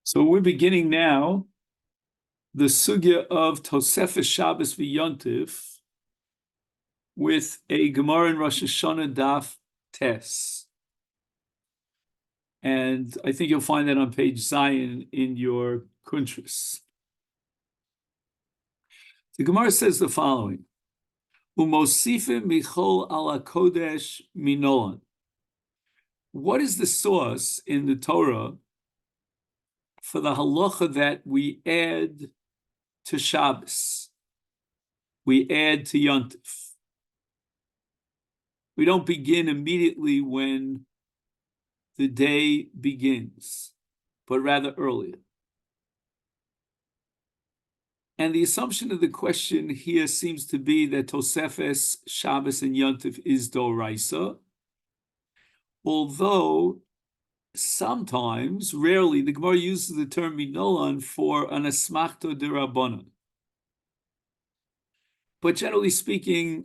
So we're beginning now the Sugya of Tosefes Shabbos v'Yontif with a Gemara in Rosh Hashanah Daf Tes. And I think you'll find that on page Zion in your Kuntris. The Gemara says the following: Umosifim michol ala kodesh minolan. What is the source in the Torah for the halacha that we add to Shabbos? We add to Yontif. We don't begin immediately when the day begins, but rather earlier. And the assumption of the question here seems to be that Tosefes, Shabbos, and Yontif is Doraisa, although sometimes, rarely, the Gemara uses the term Minolan for an Asmachto D'Rabbanan. But generally speaking,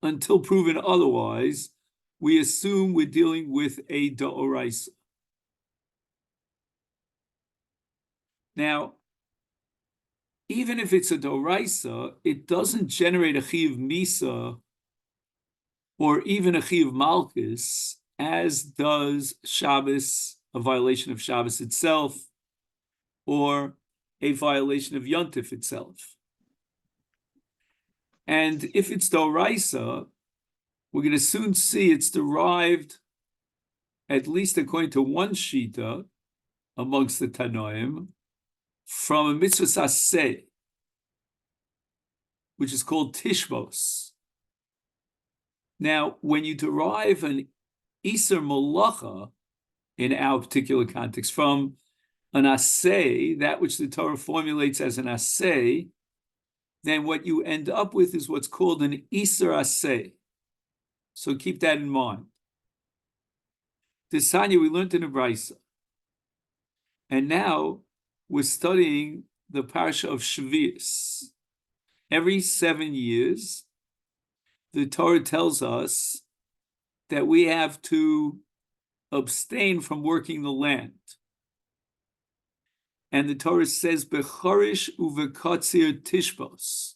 until proven otherwise, we assume we're dealing with a D'Oraisa. Now, even if it's a D'Oraisa, it doesn't generate a Chiyuv Misa or even a Chiyuv Malchus, as does Shabbos, a violation of Shabbos itself, or a violation of Yontif itself. And if it's D'Oraisa, we're going to soon see it's derived, at least according to one Shita amongst the Tanoim, from a mitzvah saseh, which is called Tishbos. Now, when you derive an Iser Malacha, in our particular context, from an aseh, that which the Torah formulates as an aseh, then what you end up with is what's called an Iser aseh. So keep that in mind. This Tanya we learned in a Brisa. And now we're studying the parsha of Shvius. Every 7 years, the Torah tells us that we have to abstain from working the land. And the Torah says, Bechorish uvekotzir tishbos.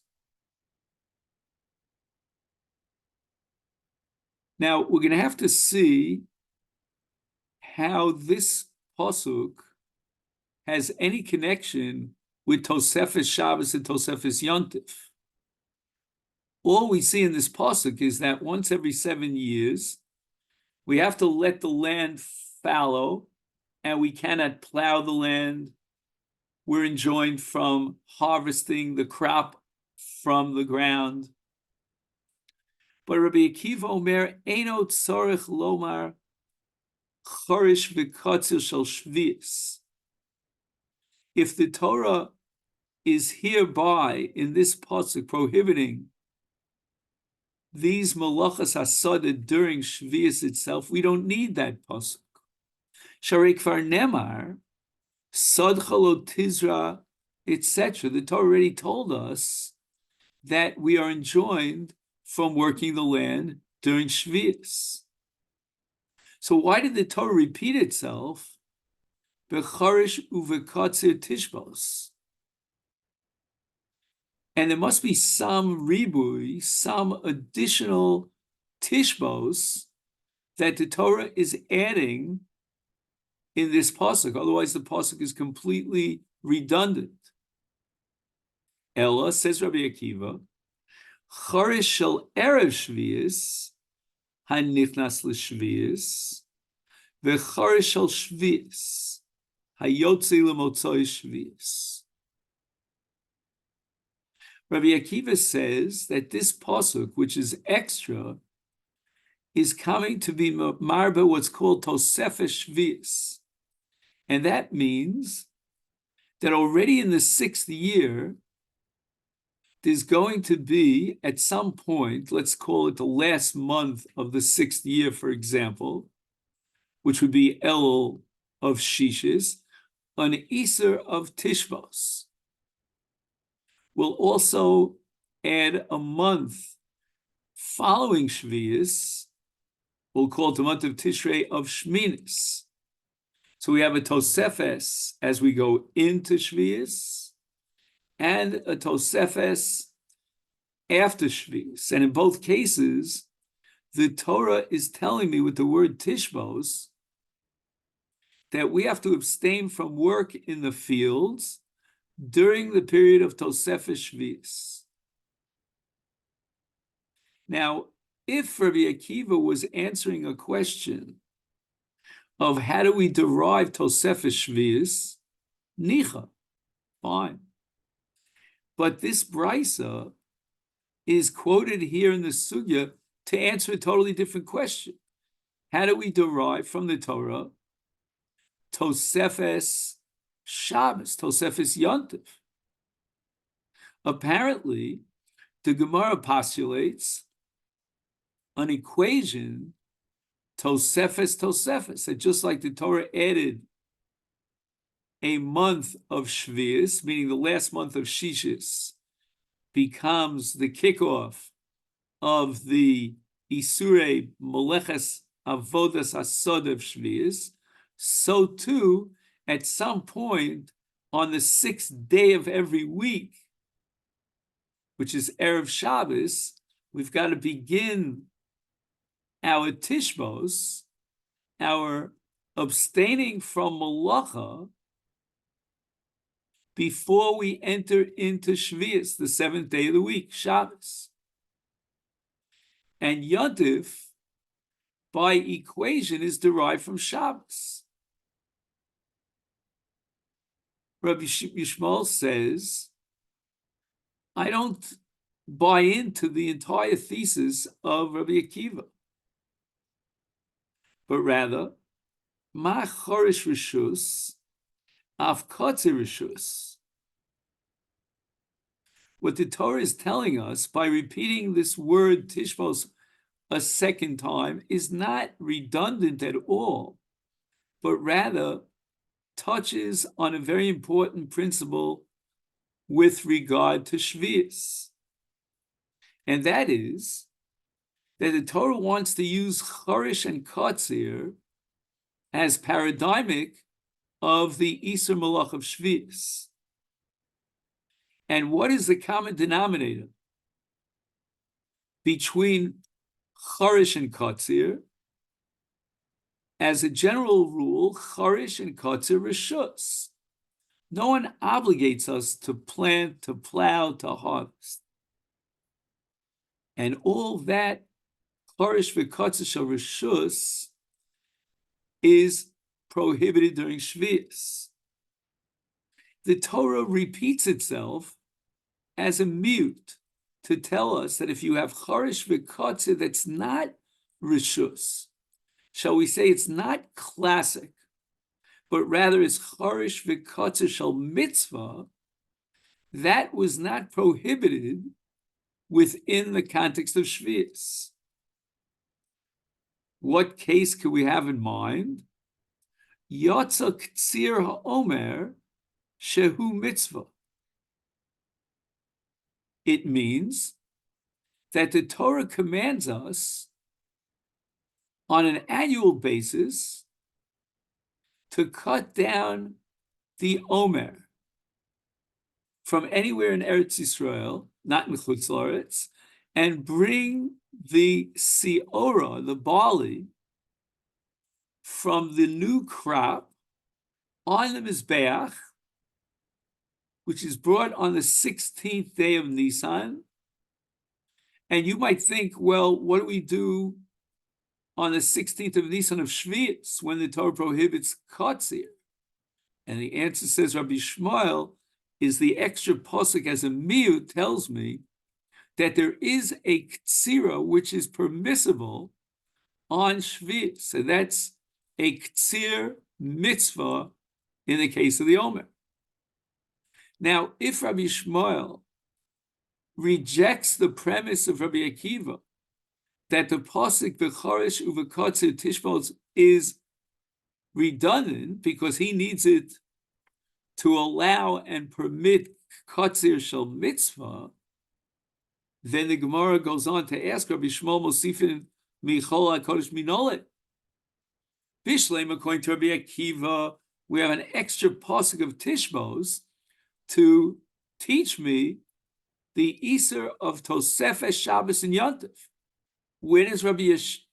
Now, we're going to have to see how this pasuk has any connection with Tosefes Shabbos and Tosefes Yontif. All we see in this pasuk is that once every 7 years, we have to let the land fallow, and we cannot plow the land. We're enjoined from harvesting the crop from the ground. But Rabbi Akiva Omer, Eino tzorech lomar chorish v'kotzir shel shvius. If the Torah is hereby, in this pasuk, prohibiting these malachas hasada during Shvius itself, we don't need that pasuk. Sharei kvar nemar, sadcha lo tizra, etc. The Torah already told us that we are enjoined from working the land during Shvius. So why did the Torah repeat itself? Becharish uvekotzir tishbos. And there must be some ribui, some additional tishbos that the Torah is adding in this pasuk. Otherwise, the pasuk is completely redundant. Ella, says Rabbi Akiva, charish shel erev shvius hanichnas l'shvius v'charish shel shvius hayotzi l'motzoi shvius. Rabbi Akiva says that this pasuk, which is extra, is coming to be marba what's called Tosefes Shvius. And that means that already in the 6th year, there's going to be, at some point, let's call it the last month of the 6th year, for example, which would be Elul of Shishis, an Iser of Tishbos. We'll also add a month following Shvius. We'll call it the month of Tishrei of Shminis. So we have a Tosefes as we go into Shvius, and a Tosefes after Shvius. And in both cases, the Torah is telling me with the word Tishbos that we have to abstain from work in the fields during the period of Tosefes Shvius. Now, if Rabbi Akiva was answering a question of how do we derive Tosefes Shvius, nicha, fine. But this brisa is quoted here in the Sugya to answer a totally different question. How do we derive from the Torah Tosefes Shabbos, Tosefes Yontif? Apparently, the Gemara postulates an equation, Tosefes, that just like the Torah added a month of Shvius, meaning the last month of Shishis, becomes the kickoff of the Isurei Moleches Avodas Asod of Shvius, so too, at some point on the 6th day of every week, which is Erev Shabbos, we've got to begin our Tishbos, our abstaining from Malacha, before we enter into Shvius, the 7th day of the week, Shabbos. And Yontif, by equation, is derived from Shabbos. Rabbi Yishmael says, I don't buy into the entire thesis of Rabbi Akiva, but rather, ma chorish rishus, af kotzer rishus. What the Torah is telling us by repeating this word Tishbos a second time is not redundant at all, but rather touches on a very important principle with regard to Shvius. And that is that the Torah wants to use Chorish and Katzir as paradigmic of the Isur Malach of Shvius. And what is the common denominator between Chorish and Katzir? As a general rule, Chorish and Katzir reshus. No one obligates us to plant, to plow, to harvest. And all that Chorish v'Katzir shel reshus is prohibited during Shvius. The Torah repeats itself as a mute to tell us that if you have Chorish v'Katzir that's not reshus, shall we say it's not classic, but rather is Chorish v'Katzir shel mitzvah, that was not prohibited within the context of Shvius. What case could we have in mind? Yotza k'tzir ha'omer shehu mitzvah. It means that the Torah commands us on an annual basis to cut down the omer from anywhere in Eretz Yisrael, not in Chutz La'aretz, and bring the siora, the barley, from the new crop on the Mizbeach, which is brought on the 16th day of Nisan. And you might think, well, what do we do on the 16th of Nisan of Shvius when the Torah prohibits katzir? And the answer, says Rabbi Shmuel, is the extra posuk as a miut tells me that there is a ktsira which is permissible on Shvius. So that's a ktsir mitzvah in the case of the Omer. Now, if Rabbi Shmuel rejects the premise of Rabbi Akiva that the posuk v'choresh uv'katzir tishbos is redundant because he needs it to allow and permit katzir shel mitzvah, then the Gemara goes on to ask Rabbi Shmuel Mosifin michol hakodesh minolet, Bishlem, according to Rabbi Akiva, we have an extra pasuk of Tishbos to teach me the Iser of Tosefes, Shabbos, and Yontif. Where does Rabbi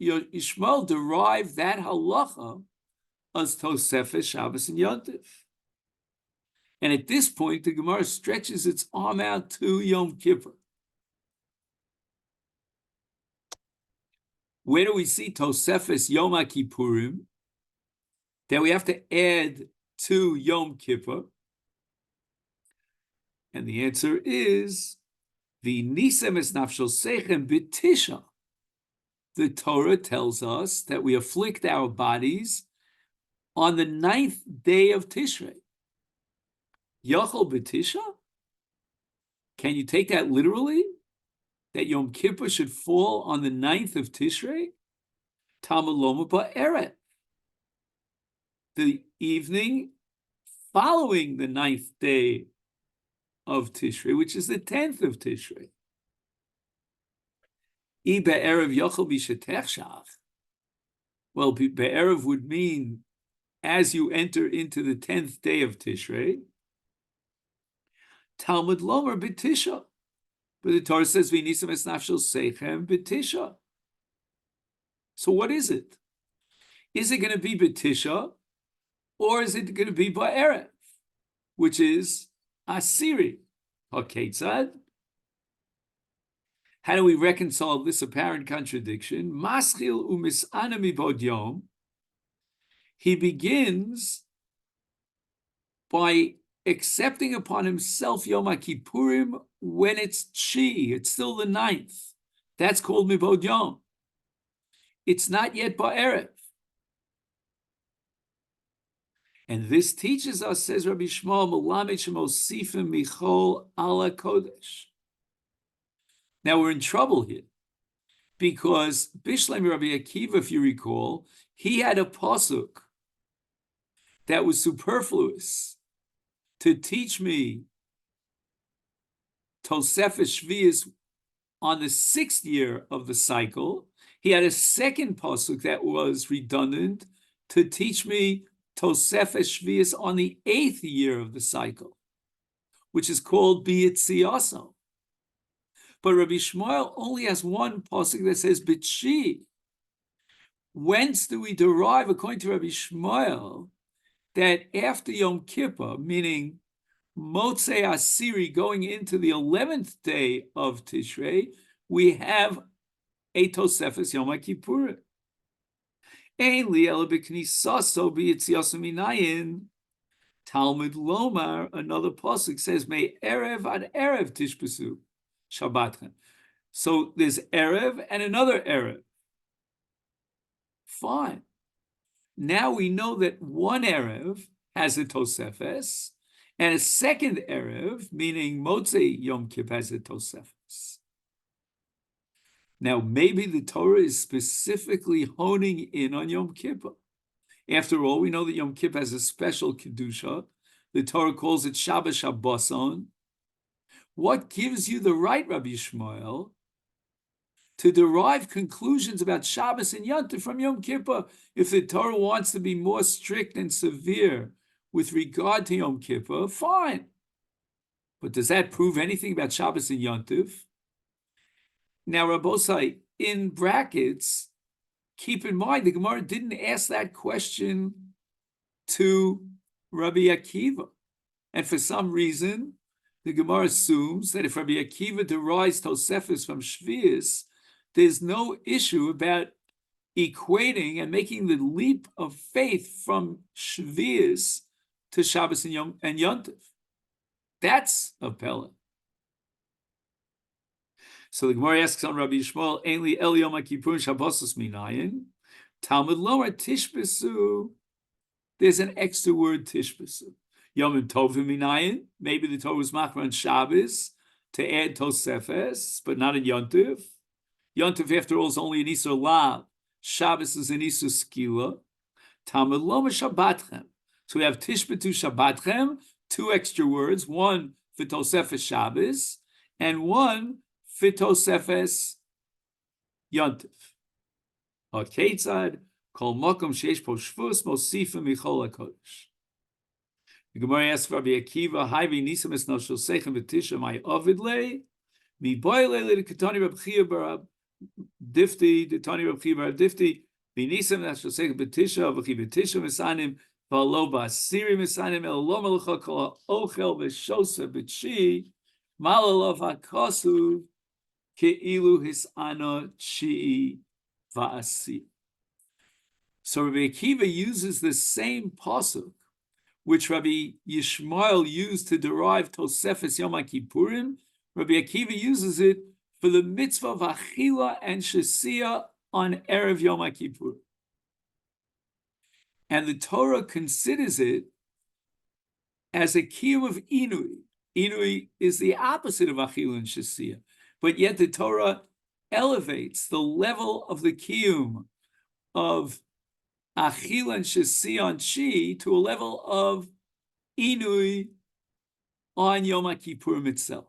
Yishmael derive that halacha as Tosefes, Shabbos, and Yontif? And at this point, the Gemara stretches its arm out to Yom Kippur. Where do we see Tosefes Yom Kippurim that we have to add to Yom Kippur? And the answer is the Nisem es nafshel sechem b'tisha. The Torah tells us that we afflict our bodies on the 9th day of Tishrei. Yachol b'tisha? Can you take that literally? That Yom Kippur should fall on the 9th of Tishrei? Talmud Loma ba'eret. The evening following the 9th day of Tishrei, which is the 10th of Tishrei. I be'erev yachol b'shetech shach. Well, be'erev would mean as you enter into the 10th day of Tishrei. Talmud Lomer b'tisha. But the Torah says, V'nisam es nafshel seichem b'tisha. So what is it? Is it going to be b'tisha, or is it going to be ba'erev, which is Asiri? HaKetzad? How do we reconcile this apparent contradiction? Maschil u'mis'ana mibod yom. He begins by accepting upon himself Yom Kippurim when it's Chi, it's still the 9th. That's called Mibod Yom. It's not yet Ba'erev. And this teaches us, says Rabbi Shmuel, Melamed shemosifim michol ala kodesh. Now we're in trouble here, because Bishlem Rabbi Akiva, if you recall, he had a pasuk that was superfluous to teach me Tosefes Shvius on the 6th year of the cycle. He had a second pasuk that was redundant to teach me Tosefes Shvius on the 8th year of the cycle, which is called B'Yitziaso. But Rabbi Shmuel only has one pasuk that says B'Tshi. Whence do we derive, according to Rabbi Shmuel, that after Yom Kippur, meaning Motzei Asiri, going into the 11th day of Tishrei, we have a Tosefes Yom Kippurim. Ein li ela b'knisaso b'yitziaso minayin. Talmud Lomar, another pasuk says, "May erev ad erev tishpesu Shabbatchem." So there's erev and another erev. Fine. Now we know that one erev has a Tosefes, and a second erev, meaning Motzei Yom Kippur, has a Tosefes. Now, maybe the Torah is specifically honing in on Yom Kippur. After all, we know that Yom Kippur has a special Kedusha. The Torah calls it Shabbos Shabboson. What gives you the right, Rabbi Shmuel, to derive conclusions about Shabbos and Yontif from Yom Kippur? If the Torah wants to be more strict and severe with regard to Yom Kippur, fine. But does that prove anything about Shabbos and Yontif? Now, Rabbosai, in brackets, keep in mind, the Gemara didn't ask that question to Rabbi Akiva. And for some reason, the Gemara assumes that if Rabbi Akiva derives Tosefes from Shvius, there's no issue about equating and making the leap of faith from Shvius to Shabbos and Yontif. That's a pella. So the Gemara asks on Rabbi Yishmael, Ainli El Yom Kippur Shabbosos Minayin. Talmud Lomer Tishbesu. There's an extra word Tishbesu. Yom Tovim Minayin. Maybe the Torah was machmer on Shabbos to add Tosefes, but not in Yontif. Yontif, after all, is only an Isur Lav. Shabbos is an Isur Skila. Talmud Lomer Shabbatchem. So we have Tishbetu Shabbatchem, two extra words, one for Tosefes Shabbos, and one for Tosefes Yontif. HaKetzad, Kol mokom sheish po shvus mosifim michol hakodesh. The Gemara asks Rabbi Akiva, "Hayvi nisam es no shosechem v'tisha my avidle mi boile le ketani Rabbi Chia bar Difti the Tani Rabbi Chia bar Difti mi nisam es shosechem v'tisha v'chi v'tisha misanim v'alo ba'asiri misanim el lo melcha kol ha'ochel v'shosa b'tshi malalov ha'kosu ke'ilu his'ana tshi va'asi." So Rabbi Akiva uses the same pasuk which Rabbi Yishmael used to derive Tosefes Yom HaKippurim. Rabbi Akiva uses it for the mitzvah of Achila and Shesiya on Erev Yom HaKippur. And the Torah considers it as a kiyum of Inui. Inui is the opposite of Achila and Shesiya, but yet the Torah elevates the level of the kiyum of Achila and Shesiya on Shi to a level of Inui on Yom HaKippurim itself.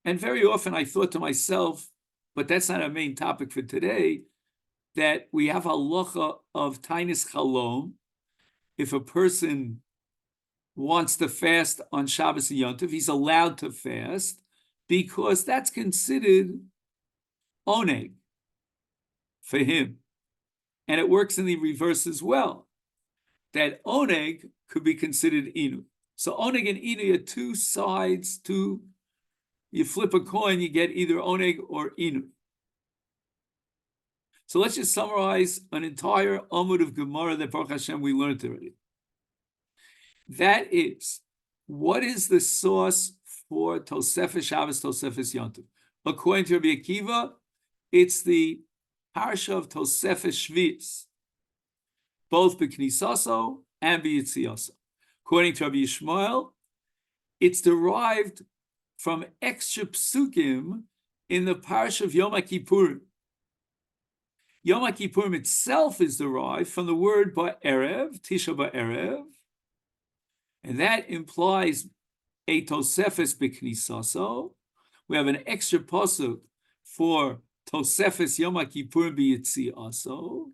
And very often I thought to myself, but that's not our main topic for today, that we have halacha of tainis chalom. If a person wants to fast on Shabbos and Yom Tov, he's allowed to fast because that's considered oneg for him. And it works in the reverse as well, that oneg could be considered inu. So oneg and inu are two sides to, you flip a coin, you get either oneg or inu. So let's just summarize an entire Amud of Gemara that Baruch Hashem we learned already. That is, what is the source for Tosefes Shabbos, Tosefes Yom Tov? According to Rabbi Akiva, it's the Parsha of Tosefes Shvius, both B'Knisaso and B'Yitziaso. According to Rabbi Yishmael, it's derived from extra psukim in the Parsha of Yom HaKippurim. Yom HaKippurim itself is derived from the word Ba'erev, Tisha Ba'erev, and that implies a Tosefes B'Knisaso. We have an extra pasuk for Tosefes Yom HaKippurim B'Yitziaso.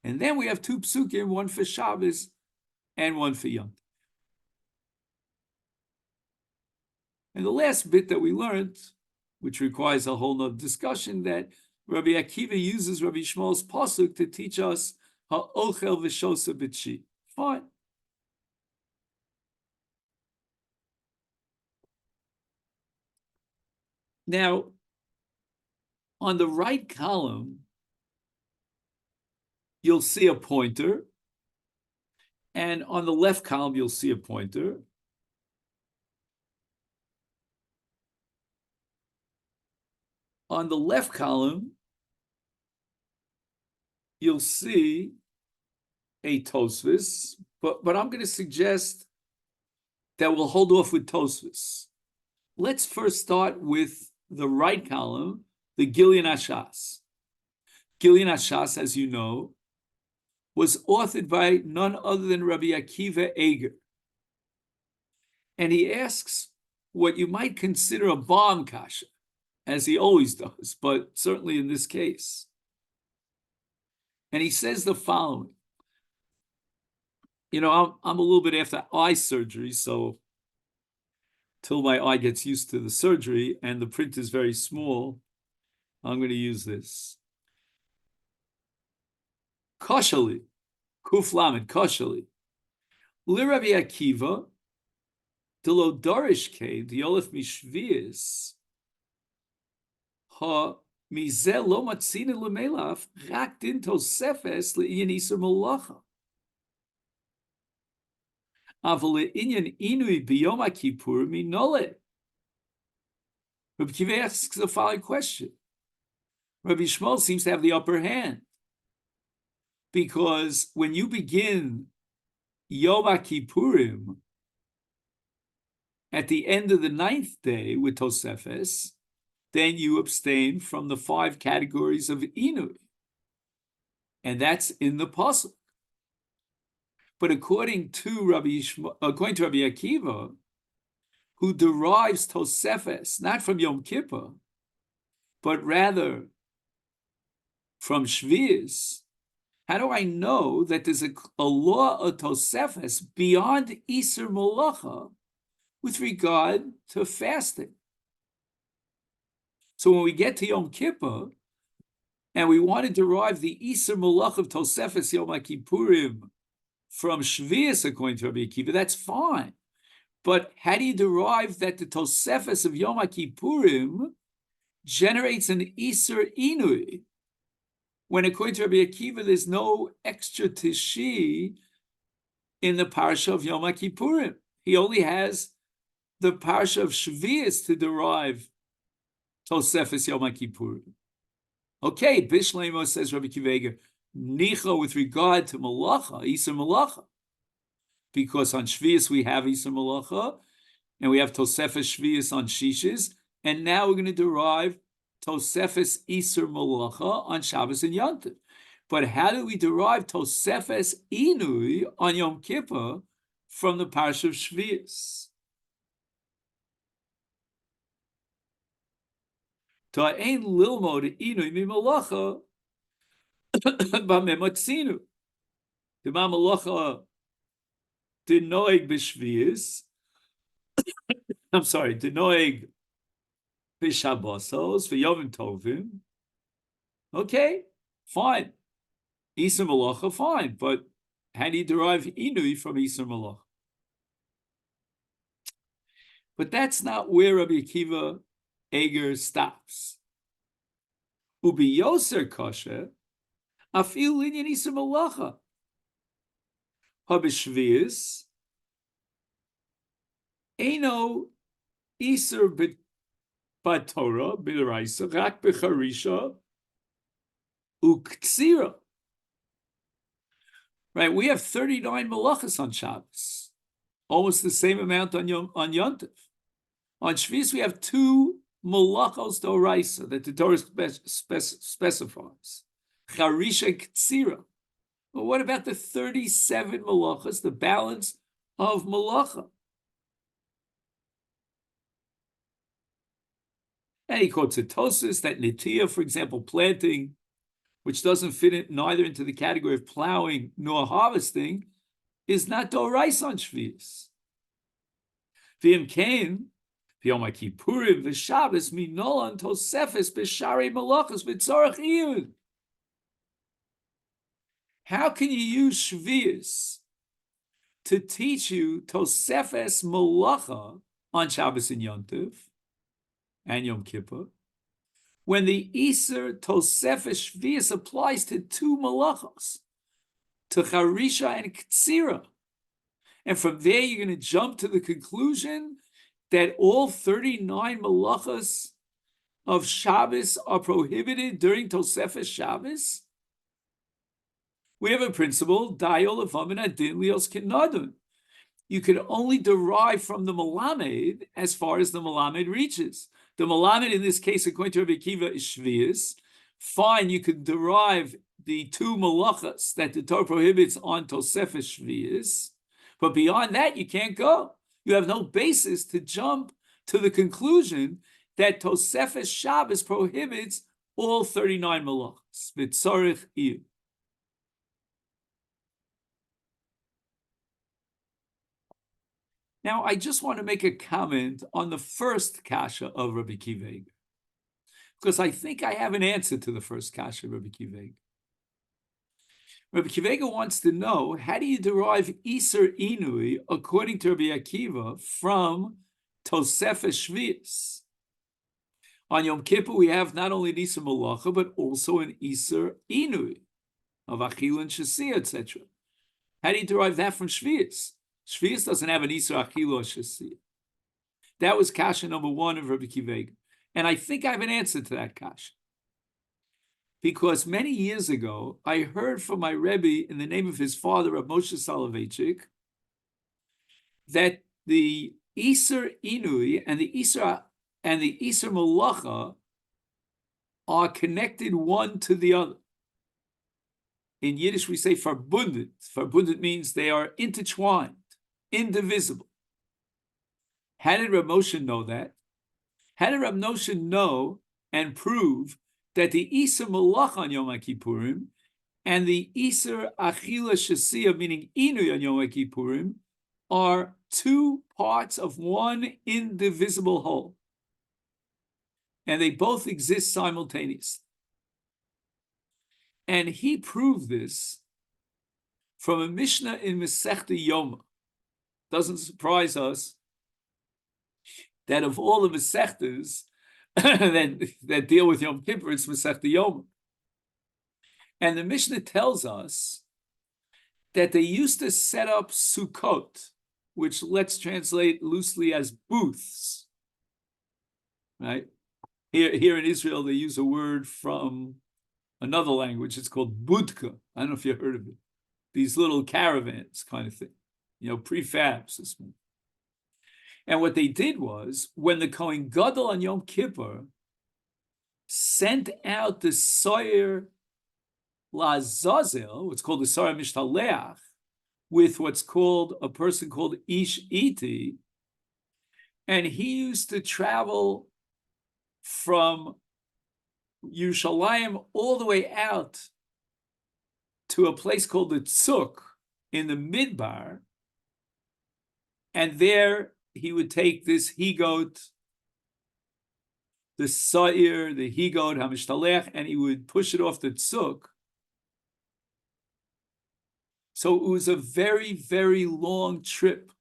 And then we have two psukim, one for Shabbos and one for Yom Tov. And the last bit that we learned, which requires a whole nother discussion, that Rabbi Akiva uses Rabbi Shmuel's pasuk to teach us ha'ochel v'shosa b'tshi. Fine. Now, on the right column, you'll see a pointer, and on the left column, you'll see a pointer. On the left column, you'll see a Tosefes, but I'm going to suggest that we'll hold off with Tosefes. Let's first start with the right column, the Gilyon HaShas. Gilyon HaShas, as you know, was authored by none other than Rabbi Akiva Eger. And he asks what you might consider a bomb kasha, as he always does, but certainly in this case. And he says the following. You know, I'm a little bit after eye surgery, so till my eye gets used to the surgery and the print is very small, I'm going to use this. Koshali, Kuf Lamed, Koshali. Li Rabbi Akiva, Delo Dorish Ke, Diolef Mishvius, Ha Mizel Lo Matzina Lemelaf, Rak Din Tosefes Le'inyan Isur Malacha. Aval Le'inyan Inui B'Yom HaKippur Minole. Rabbi Akiva asks the following question. Rabbi Shmuel seems to have the upper hand, because when you begin Yom HaKippurim at the end of the 9th day with Tosefes, then you abstain from the 5 categories of Inui. And that's in the pasuk. But according to Rabbi Akiva, who derives Tosefes not from Yom Kippur, but rather from Shvius, how do I know that there's a law of Tosefes beyond Isur Malacha with regard to fasting? So when we get to Yom Kippur, and we want to derive the Isur Malach of Tosefes Yom Kippurim from Shvius, according to Rabbi Akiva, that's fine. But how do you derive that the Tosefes of Yom Kippurim generates an Isur Inui, when according to Rabbi Akiva, there's no extra Tishi in the Parsha of Yom Kippurim? He only has the Parsha of Shvius to derive Tosefes Yom Kippurim. Okay, Bishlemo, says Rabbi Akiva, Nicha with regard to Malacha, Isur Malacha, because on Shvius we have Isur Malacha, and we have Tosefes Shvius on Shishis, and now we're going to derive Tosefes Isur Malacha on Shabbos and Yom Tov. But how do we derive Tosefes Inui on Yom Kippur from the Parsha of Shvius? Ta'ein lilmod Inui mimalacha b'memotzinu. The Malacha denoig b'Shvius. I'm sorry, denoig b'Shabbosos v'Yovim Tovim. Okay, fine. Isur Malacha, fine, but how do you derive Inui from Isur Malacha? But that's not where Rabbi Akiva Eger stops. Ubi Yoser Kosher, Afil Linyan Isur Malacha. Habishvius, Eino Isur B'Torah, B'Raisa, Rak B'Charisha, Uktsira. Right, we have 39 malachas on Shabbos, almost the same amount on Yom Tov. On Shvius, we have 2 malachos d'oraisa that the Torah specifies, Charisha and Ktsira. But what about the 37 malachas, the balance of malacha? And he quotes a Tosefes that Nitiyah, for example, planting, which doesn't fit neither into the category of plowing nor harvesting, is not d'oraisa on Shvius. V'im kain, v'yom Kippurim v'Shabbos minolan Tosefes b'sharei malachos v'tzorach iyun. How can you use Shvius to teach you Tosefes malacha on Shabbos and Yom Tov and Yom Kippur, when the Isur Tosefes Shvius applies to 2 malachos, to Charisha and Ktsira? And from there, you're going to jump to the conclusion that all 39 malachos of Shabbos are prohibited during Tosefes Shabbos? We have a principle, Dayol Avamin Adin Lios Kinadun. You can only derive from the Melamed as far as the Melamed reaches. The Melamed in this case, according to Rabbi Akiva, is Shvius. Fine, you can derive the 2 malachas that the Torah prohibits on Tosefes Shvius, but beyond that, you can't go. You have no basis to jump to the conclusion that Tosefes Shabbos prohibits all 39 malachas. V'tzorich iyun. Now, I just want to make a comment on the first kasha of Rabbi Akiva, because I think I have an answer to the first kasha of Rabbi Akiva. Rabbi Akiva wants to know, how do you derive Isur Inui, according to Rabbi Akiva, from Tosefes Shvius? On Yom Kippur, we have not only an Isur Malacha, but also an Isur Inui, of Achil and Shasi, etc. How do you derive that from Shvius? Shvius doesn't have an Isur Achil or Shasi. That was kasha number 1 of Rabbi Akiva. And I think I have an answer to that kasha. Because many years ago, I heard from my Rebbe in the name of his father, Rav Moshe Soloveitchik, that the Isur Inui and the Isur Malacha are connected one to the other. In Yiddish, we say verbunden. Verbunden means they are intertwined, indivisible. How did Rav Moshe know that? How did Rav Moshe know and prove that the Isur Malach on Yom Kippurim and the Isur Achila Shasiyah, meaning Inui on Yom Kippurim, are two parts of one indivisible whole. And they both exist simultaneously. And he proved this from a Mishnah in Masechta Yoma. Doesn't surprise us that of all the Masechtas that deal with Yom Kippur, it's Masechta Yoma. And the Mishnah tells us that they used to set up Sukkot, which let's translate loosely as booths, right? Here in Israel, they use a word from another language. It's called budka. I don't know if you've heard of it. These little caravans kind of thing, prefabs. And what they did was, when the Kohen Gadol on Yom Kippur sent out the Soyer Lazazel, what's called the Soyer Mishtaleach, with what's called a person called Ish Iti, and he used to travel from Yerushalayim all the way out to a place called the Tzuk in the Midbar, and there he would take this he-goat, the Sa'ir, the he-goat, HaMishtalech, and he would push it off the Tzuk. So it was a very, very long trip.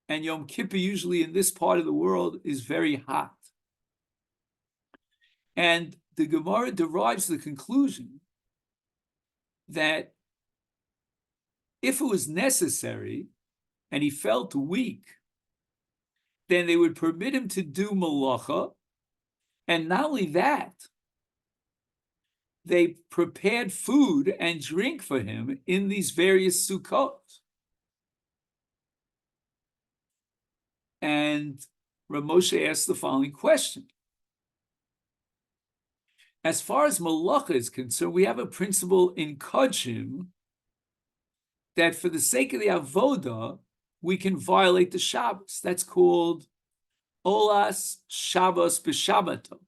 And Yom Kippur, usually in this part of the world, is very hot. And the Gemara derives the conclusion that if it was necessary and he felt weak, then they would permit him to do malacha. And not only that, they prepared food and drink for him in these various sukkot. And Rav Moshe asked the following question. As far as malacha is concerned, we have a principle in Kodshim that for the sake of the avoda, we can violate the Shabbos. That's called olas Shabbos b'Shabbato.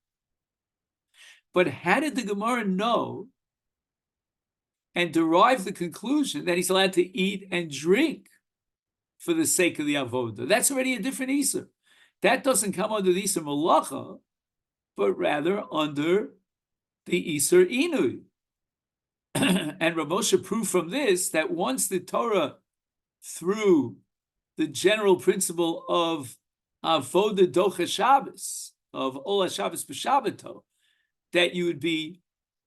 But how did the Gemara know and derive the conclusion that he's allowed to eat and drink for the sake of the avoda? That's already a different Isur. That doesn't come under the Isur malacha, but rather under the Isur Inui. And Rav Moshe proved from this that once the Torah, through the general principle of avoda docha Shabbos, of ola Shabbos b'Shabbato, that you would be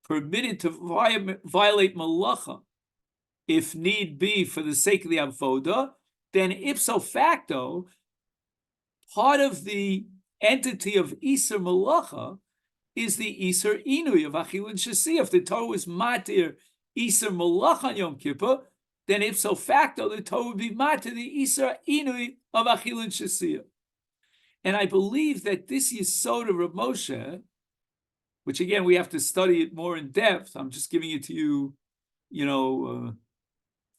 permitted to violate malacha if need be for the sake of the avoda, then ipso facto, part of the entity of Isur malacha is the Isur Inui of Achil and Shasi. If the Torah was matir Isur Malach on Yom Kippur, then ipso facto the Torah would be matir the Isur Inui of Achil and Shasi. And I believe that this Yesod of Rav Moshe, which again we have to study it more in depth. I'm just giving it to you,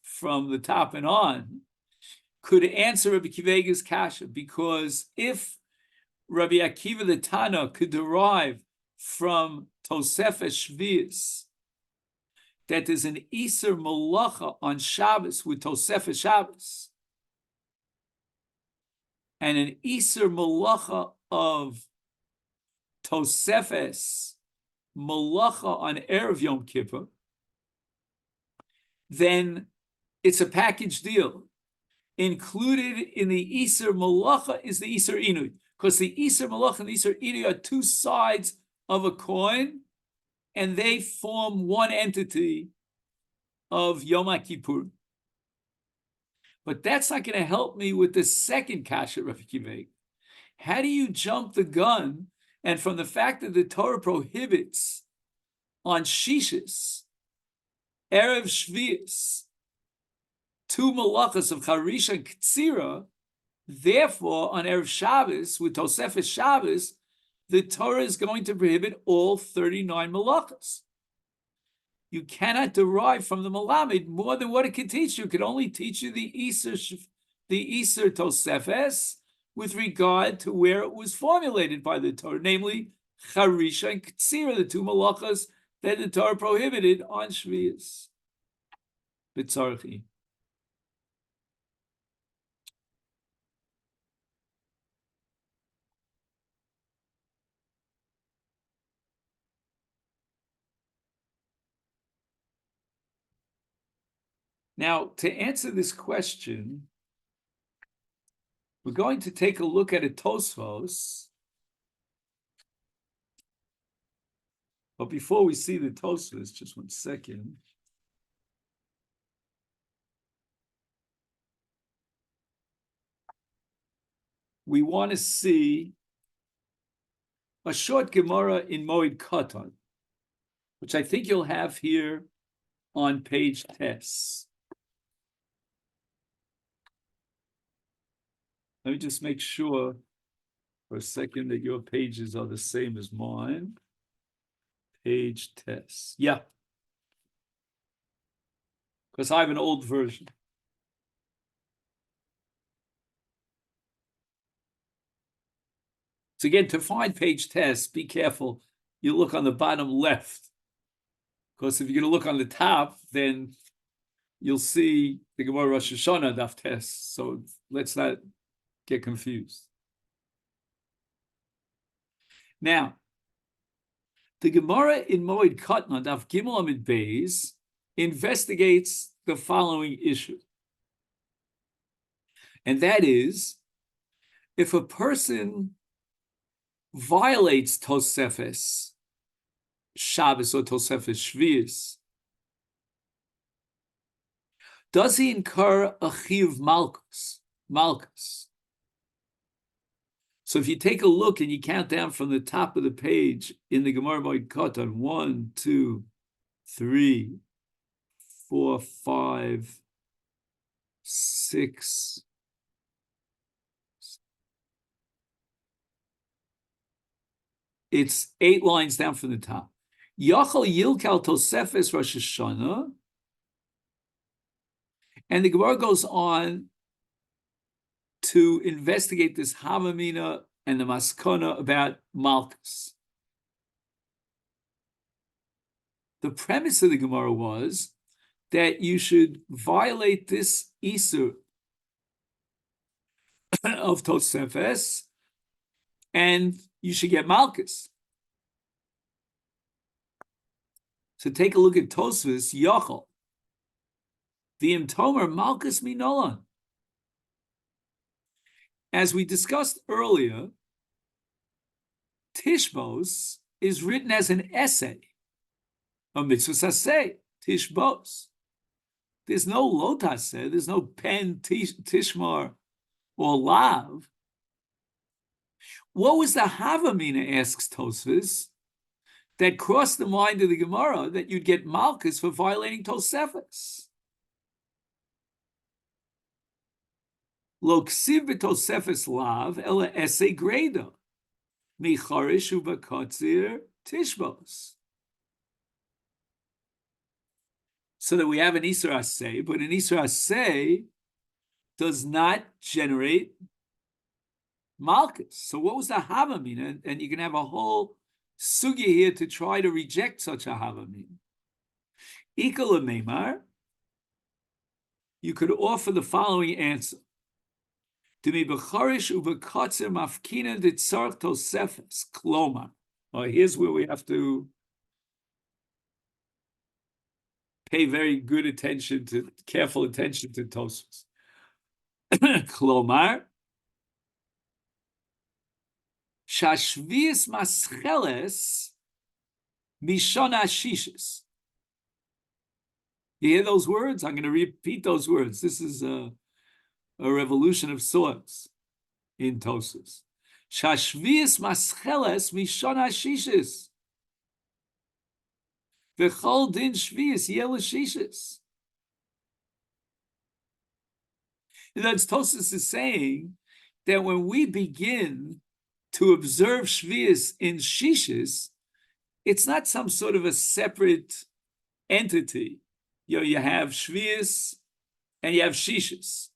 from the top and on, could answer Rabbi Akiva's kasha, because if Rabbi Akiva the Tana could derive from Tosefes Shvius that there's an Isur Malacha on Shabbos with Tosefes Shabbos, and an Isur Malacha of Tosefes Malacha on Erev Yom Kippur, then it's a package deal. Included in the Isur Malacha is the Isur Inui, because the Isur Malacha and the Isur Inui are two sides of a coin, and they form one entity of Yom Kippur. But that's not going to help me with the second kasha, Rav Akiva. How do you jump the gun? And from the fact that the Torah prohibits on Shishis, Erev Shvius, two malachas of Charish and Ktsira, therefore on Erev Shabbos, with Tosefes Shabbos, the Torah is going to prohibit all 39 malachas. You cannot derive from the Malamed more than what it can teach you. It can only teach you the Isur Tosefes with regard to where it was formulated by the Torah, namely Charisha and Ktsira, the two malachas that the Torah prohibited on Shvius. B'tzarchi. Now, to answer this question, we're going to take a look at a Tosefes. But before we see the Tosefes, just 1 second. We want to see a short Gemara in Moed Katan, which I think you'll have here on page Tes. Let me just make sure for a second that your pages are the same as mine. Page Tes. Yeah. Because I have an old version. So again, to find page Tes, be careful. You look on the bottom left. Because if you're going to look on the top, then you'll see the Gemara Rosh Hashanah Daf Tes. So let's not get confused. Now, the Gemara in Moed Katan Daf Gimel Amid Beis investigates the following issue. And that is, if a person violates Tosefes Shabbos or Tosefes Shvius, does he incur a chiyuv malchus? So if you take a look and you count down from the top of the page in the Gemara Moed Katan, 1, 2, 3, 4, 5, 6. It's 8 lines down from the top. Yachal Yilkal Tosefes Rosh Hashanah. And the Gemara goes on to investigate this Havamina and the Maskona about Malchus. The premise of the Gemara was that you should violate this Isur of Tosefes and you should get Malchus. So take a look at Tosefes, Yachal. The Imtomer Malchus Minolan. As we discussed earlier, Tishbos is written as an essay, a mitzvah saseh, Tishbos. There's no lotaseh, there's no pen, tishmar, or lav. What was the Havamina, asks Tosefes, that crossed the mind of the Gemara that you'd get Malchus for violating Tosefes? Lo ksiv b'Tosefes lav ela esse greda micharish u'bakatzir tishbos. So that we have an Isur Aseh, but an Isur Aseh does not generate Malchus. So what was the Havamina? And you can have a whole Sugya here to try to reject such a Havamina. Ikala Meimar, you could offer the following answer. Demi b'charish u'b'katzer mafkina ditzarch Tosefes kloma. Well, here's where we have to pay very good attention to, careful attention to Tosefes. Klomar, shashvius mascheles mishona shishis. You hear those words? I'm going to repeat those words. This is a revolution of sorts in Tosefes. Shashvius mascheles mishona shishis. V'chol din shvius yel shishis. That's Tosefes is saying that when we begin to observe shvius in shishis, it's not some sort of a separate entity. You have shvius and you have shishis.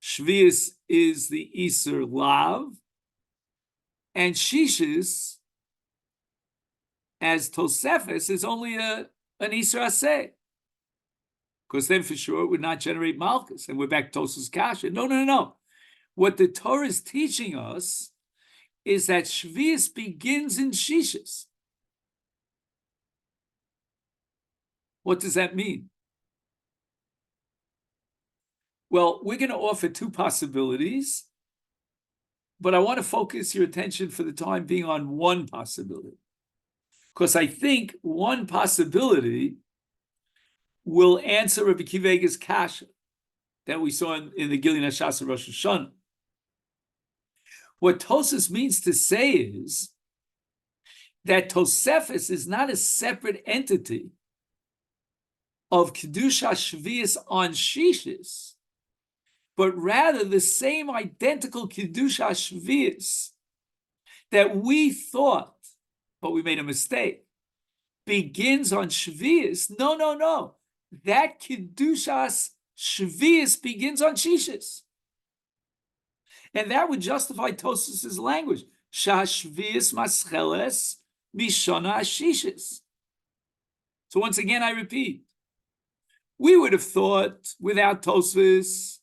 Shvius is the Isur Lav, and Shishis as Tosefes is only an Isra Aseh. Because then for sure it would not generate Malchus. And we're back to Tosefes Kasha. No. What the Torah is teaching us is that Shvius begins in Shishis. What does that mean? Well, we're going to offer two possibilities, but I want to focus your attention for the time being on one possibility. Because I think one possibility will answer Rabbi Akiva Eiger's kasha that we saw in the Gilyon HaShas of Rosh Hashanah. What Tosefes means to say is that Tosefes is not a separate entity of Kedusha Shvius on Shishis, but rather the same identical Kedusha Shvius that we thought, but we made a mistake, begins on Shvius. No. That Kedushas Shvius begins on Shishis. And that would justify Tosefes' language. Shashvius mascheles mishana Shishis. So once again, I repeat, we would have thought without Tosefes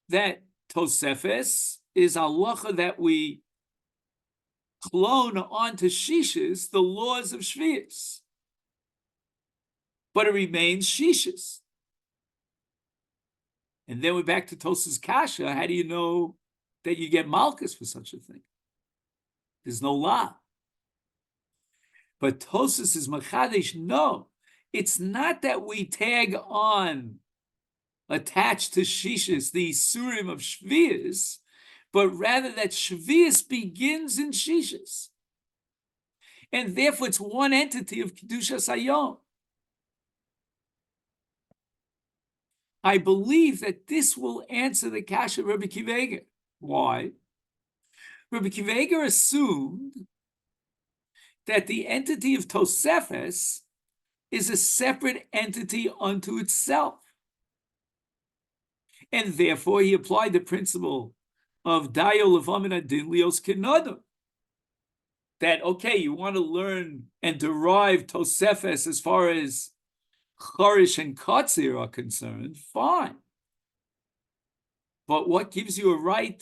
that Tosefes is halacha that we clone onto Shishis the laws of Shvius. But it remains Shishis. And then we're back to Tosefes Kasha. How do you know that you get Malchus for such a thing? There's no law. But Tosefes is Machadesh. No, it's not that we tag on, attached to Shishis, the Surim of Shvius, but rather that Shvius begins in Shishis. And therefore it's one entity of Kedushas Hayom. I believe that this will answer the kasha of Rabbi Akiva Eiger. Why? Rabbi Akiva Eiger assumed that the entity of Tosefes is a separate entity unto itself. And therefore he applied the principle of Dayo Levamin Adin Lios Kenodam. That, okay, you want to learn and derive Tosefes as far as Chorish and Katzir are concerned, fine. But what gives you a right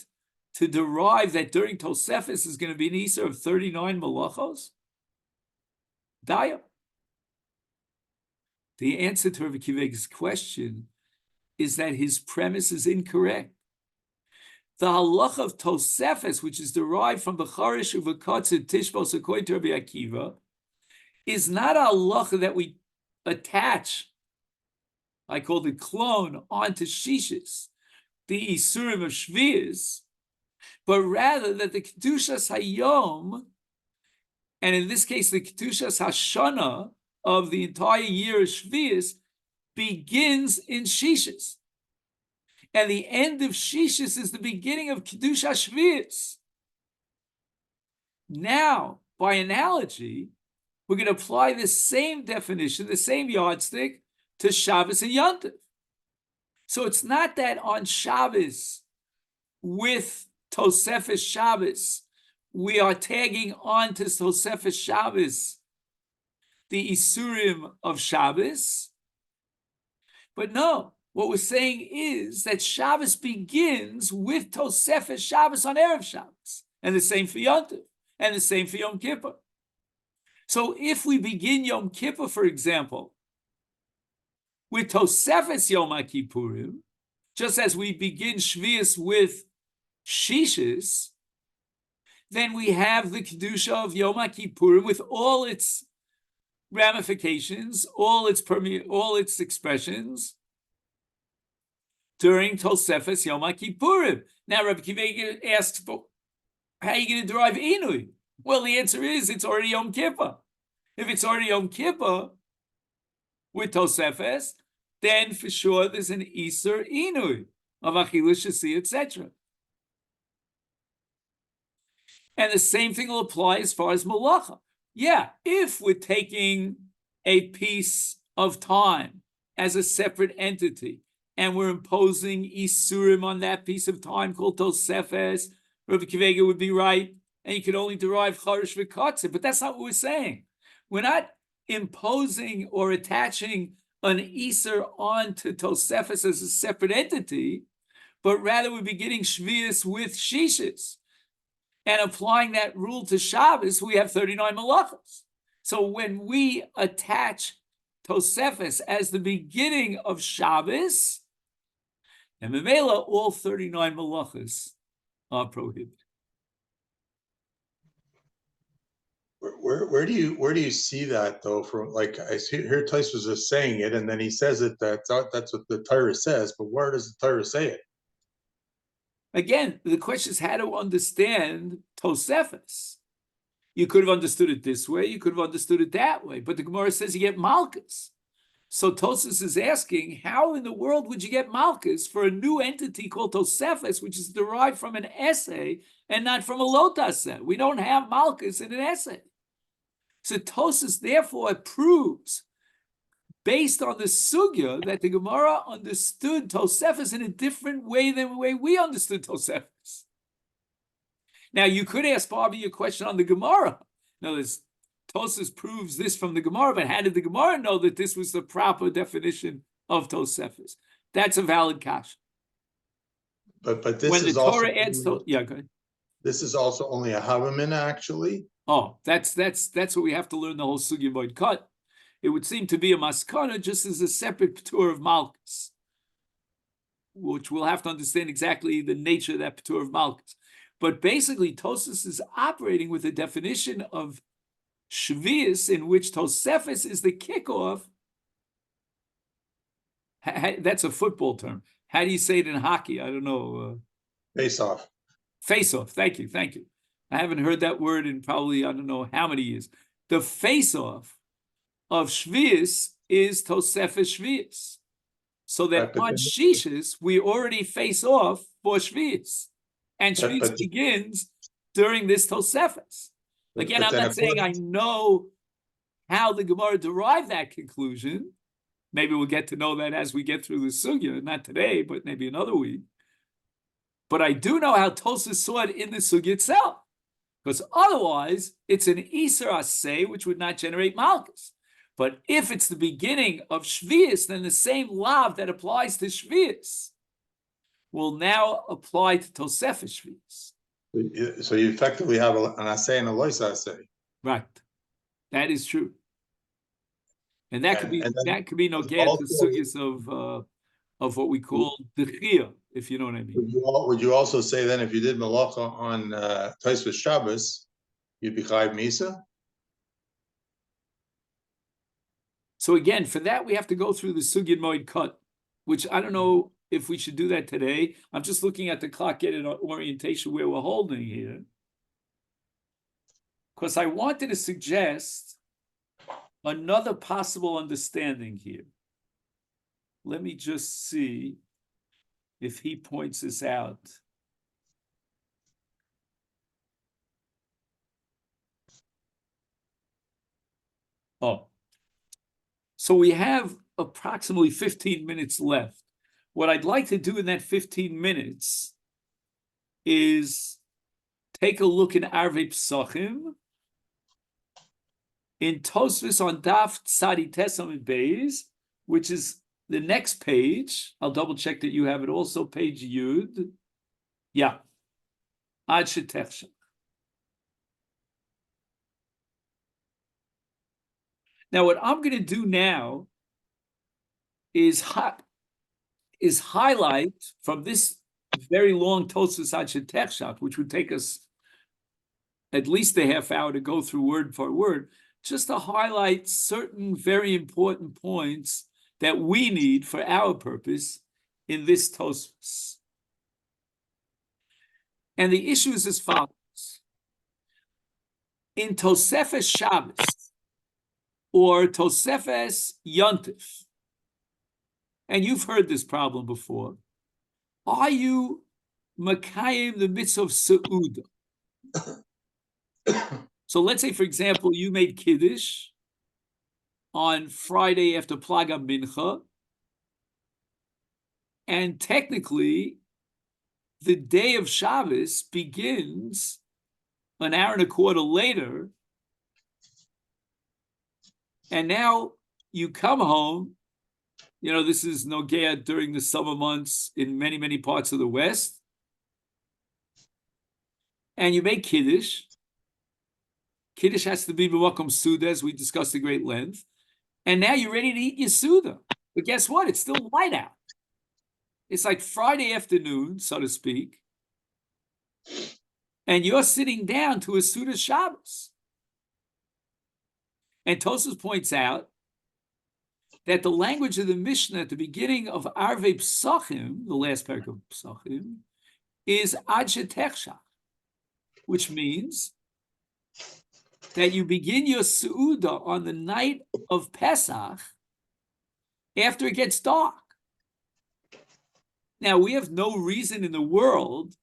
to derive that during Tosefes is going to be an Isser of 39 malachos? Daya. The answer to Rabbi Akiva Eiger's question is that his premise is incorrect. The halacha of Tosefes, which is derived from the Chorish of Katzir Tishbos according to Rabbi Akiva, is not a halacha that we attach, I called it clone, onto Shishis, the Isurim of Shvius, but rather that the Kedushas Hayom, and in this case the Kedushas Hashana of the entire year of Shvius, begins in Shishis. And the end of Shishis is the beginning of Kedusha Shvius. Now, by analogy, we're going to apply the same definition, the same yardstick, to Shabbos and Yontif. So it's not that on Shabbos, with Tosefes Shabbos, we are tagging on to Tosefes Shabbos the Isurim of Shabbos. But no, what we're saying is that Shabbos begins with Tosefes Shabbos on Erev Shabbos, and the same for Yontif, and the same for Yom Kippur. So if we begin Yom Kippur, for example, with Tosefes Yom HaKippurim, just as we begin Shvius with Shishis, then we have the Kedusha of Yom HaKippurim with all its ramifications, all its expressions during Tosefes Yom HaKippurim. Now Rabbi Akiva Eiger asks, how are you going to derive Inui? Well, the answer is it's already Yom Kippur. If it's already Yom Kippur with Tosefes, then for sure there's an Iser Inui of Achilu Shasi, etc. And the same thing will apply as far as Malacha. Yeah, if we're taking a piece of time as a separate entity and we're imposing Isurim on that piece of time called Tosefes, Rabbi Akiva Eiger would be right. and you can only derive charish v'kotze. But that's not what we're saying. We're not imposing or attaching an Iser onto Tosefes as a separate entity, but rather we're beginning Shvius with Shishis. And applying that rule to Shabbos, we have 39 malachas. So when we attach Tosefes as the beginning of Shabbos, and Memela, all 39 malachas are prohibited. Where do you see that though? From like I hear Tosefes is saying it, and then he says it that's what the Torah says. But where does the Torah say it? Again, the question is how to understand Tosefes. You could have understood it this way, you could have understood it that way, but the Gemara says you get Malchus. So Tosefes is asking, how in the world would you get Malchus for a new entity called Tosefes, which is derived from an essay and not from a lotaseh? We don't have Malchus in an essay. So Tosefes therefore proves, based on the Sugya, that the Gemara understood Tosefes in a different way than the way we understood Tosefes. Now, you could ask Bobby a question on the Gemara. In other words, Tosefes proves this from the Gemara, but how did the Gemara know that this was the proper definition of Tosefes? That's a valid kasha. But this when is the also Torah adds go ahead. This is also only a havamina, actually. Oh, that's what we have to learn the whole Sugya Moed Cut. It would seem to be a maskana just as a separate P'tur of Malchus, which we'll have to understand exactly the nature of that P'tur of Malchus. But basically, Tosefes is operating with a definition of Shvius in which Tosefes is the kickoff. That's a football term. How do you say it in hockey? I don't know. Face off. Face off. Thank you. I haven't heard that word in probably, I don't know how many years. The face off of Shvius is Tosefes Shvius. So that on Shishis, we already face off for Shvius. And Shvius begins during this Tosefes. Again, I'm not saying I know how the Gemara derived that conclusion. Maybe we'll get to know that as we get through the Sugya, not today, but maybe another week. But I do know how Tosefes saw it in the Sugya itself. Because otherwise, it's an Iser Aseh, which would not generate Malchus. But if it's the beginning of Shvius, then the same lav that applies to Shvius will now apply to Tosefes Shvius. So you effectively have an Aseh and a lois Aseh. Right. That is true. And that could be nogea to sugyas of what we call the Chia, if you know what I mean. Would you also say then if you did malacha on Tosefes Shabbos, you'd be chayiv misa? So again, for that we have to go through the Sugya Moed Cut, which I don't know if we should do that today. I'm just looking at the clock, getting an orientation where we're holding here. Because I wanted to suggest another possible understanding here. Let me just see if he points this out. Oh, so we have approximately 15 minutes left. What I'd like to do in that 15 minutes is take a look in Arvei Psachim, in Tosefes on Daf Tzadi Tesam Beis, which is the next page. I'll double check that you have it also, page Yud. Yeah. Ad Shetechsha. Now, what I'm going to do now is highlight from this very long Tosefes Ad Shetechsha, which would take us at least a half hour to go through word for word, just to highlight certain very important points that we need for our purpose in this Tosefes. And the issue is as follows. In Tosefes Shabbos, or Tosefes Yontif, and you've heard this problem before, are you Makayim the mitzvah of Seudah? So let's say, for example, you made Kiddush on Friday after Plaga Mincha, and technically, the day of Shabbos begins an hour and a quarter later, and now you come home. This is Nogea during the summer months in many, many parts of the West. And you make Kiddush. Kiddush has to be B'makom Suda, as we discussed at great length. And now you're ready to eat your Suda. But guess what? It's still light out. It's like Friday afternoon, so to speak. And you're sitting down to a Suda Shabbos. And Tosefes points out that the language of the Mishnah at the beginning of Arvei Psachim, the last parak of Psachim, is Ad Shetechshach, which means that you begin your Su'uda on the night of Pesach after it gets dark. Now, we have no reason in the world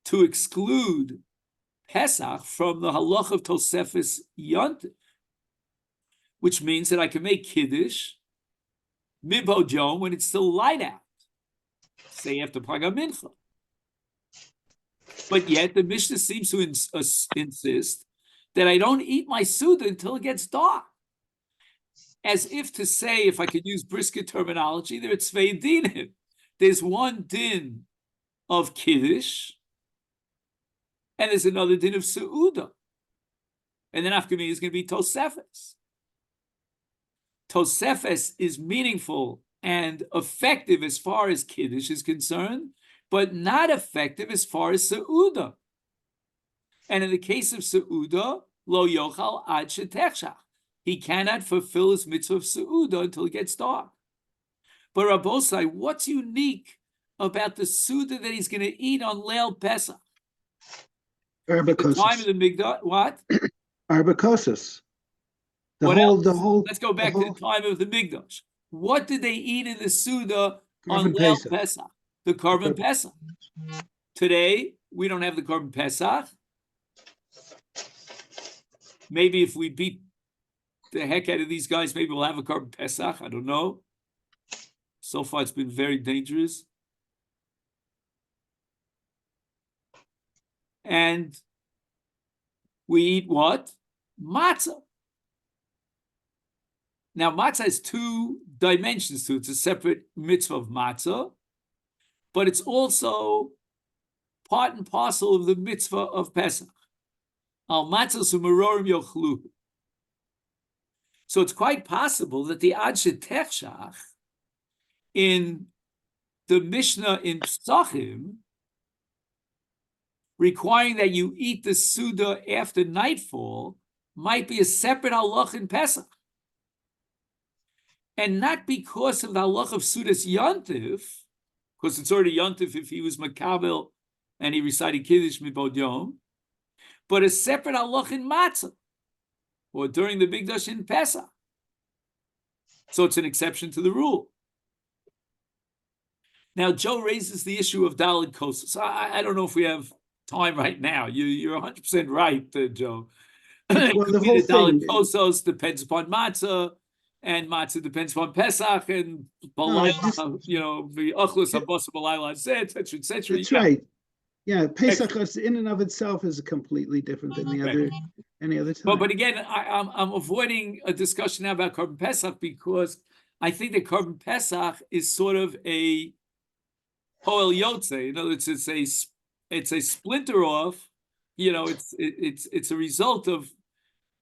to exclude Pesach from the halach of Tosefes Yontif, which means that I can make Kiddush Mibod Yom when it's still light out, say after Praga Mincha. But yet the Mishnah seems to insist that I don't eat my Suda until it gets dark. As if to say, if I could use brisket terminology, there it's Tvei Dinim. There's one din of Kiddush, and there's another din of Su'uda. And then after me is going to be Tosefes. Tosefes is meaningful and effective as far as Kiddush is concerned, but not effective as far as Su'uda. And in the case of Su'uda, lo yochal ad shetechshach. He cannot fulfill his mitzvah of Su'uda until it gets dark. But Rabbosai, what's unique about the Suda that he's going to eat on Leil Pesach? The time of the Migdash, what? Arbacosis. The whole. Let's go back to the time of the Migdash. What did they eat in the Suda on Leil Pesach? The Korban Pesach. Today, we don't have the Korban Pesach. Maybe if we beat the heck out of these guys, maybe we'll have a Korban Pesach. I don't know. So far, it's been very dangerous. And we eat what? Matzah. Now, matzah has two dimensions to it. It's a separate mitzvah of matzah, but it's also part and parcel of the mitzvah of Pesach. Al matzah sumarorim yochlu. So it's quite possible that the Ad Shetechshach in the Mishnah in Psachim, requiring that you eat the Suda after nightfall, might be a separate halach in Pesach. And not because of the halach of Sudas Yontif, because it's already Yontif if he was Makabel and he recited Kiddush Mibod Yom, but a separate halach in Matzah, or during the Migdash in Pesach. So it's an exception to the rule. Now, Joe raises the issue of Daled Kosos. I don't know if we have time right now. You're 100% right, Joe. Well, the whole thing. Daled Kosos depends upon matzah, and matzah depends upon Pesach, and the Ochlus Habos Balayla, etc., etc. That's right. Yeah, Pesach in and of itself is completely different than any other time. But again, I'm avoiding a discussion now about Korban Pesach because I think that Korban Pesach is sort of a Poel Yotze. In other words, it's a splinter off. It's a result of